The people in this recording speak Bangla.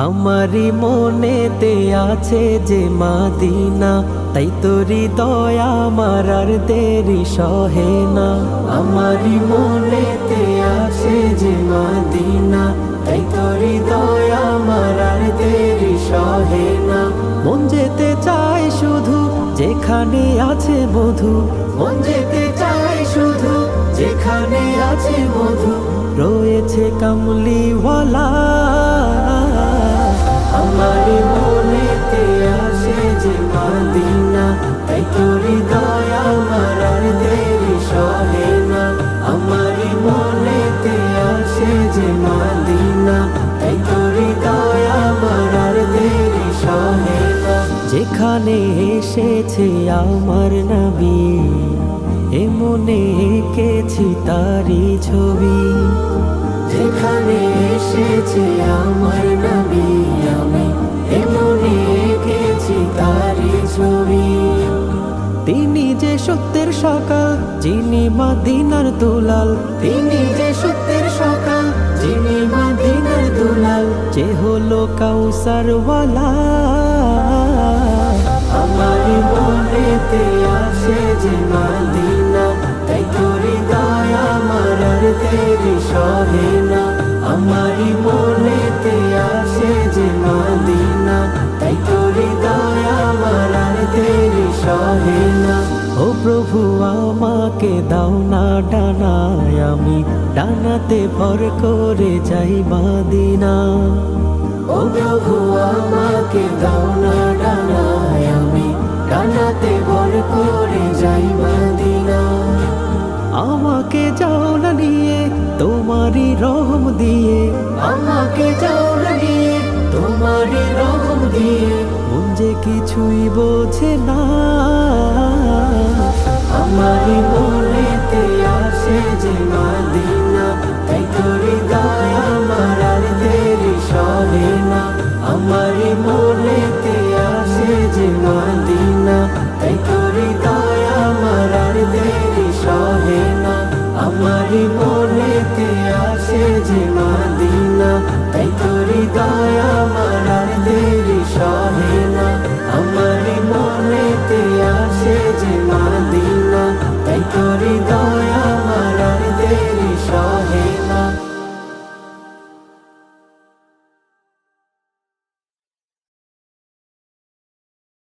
আমারি মনেতে আছে যে মাদিনা, তাই তোরি দয়া আমার আর দেরি সহে না। আমারি মনেতে আছে যে মাদিনা, তাই তোরি দয়া আমার আর দেরি সহে না। মন যেতে চায় শুধু যেখানে আছে মধু, মন যেতে চায় শুধু যেখানে আছে মধু, রয়েছে কামলিওয়ালা। আমারি মনেতে আছে যে মাদিনা, তাই তোরি দয়া আমার আর দেরি সহে না। আমারি মনেতে আছে যে মাদিনা, তাই তোরি দয়া আমার আর দেরি সহে না। যেখানে এসেছে আমার নবী, এ মনে এঁকেছি তারি ছবি। যেখানে এসেছে আমার নবী, আমি এ মনে এঁকেছি তারি ছবি। তিনি যে সত্যের সকাল, যিনি মদিনার দুলাল, তিনি যে সত্যের সকাল, যিনি মদিনার দুলাল, যে হলো কাউসারওয়ালা। আমারি মনেতে আছে যে মাদিনা, তাই তোরি দয়া আমার আর দেরি সহে না। আমারি মনেতে আছে যে মাদিনা, তাই তোরি দয়া আমার আর দেরি সহে না। ও প্রভু আমাকে দাও না ডানায়, আমি ডানাতে ভর করে যাই মাদিনা। ও প্রভু আমাকে দাও না ডানায়, আমি ডানাতে ভর করে যাই মাদিনা। আমাকে যাও না নিয়ে তোমারি রহম দিয়ে, আমাকে যাও না নিয়ে তোমারি রহম দিয়ে, মন যে কিছুই বোঝে না। আমারি মনেতে আছে যে মাদিনা,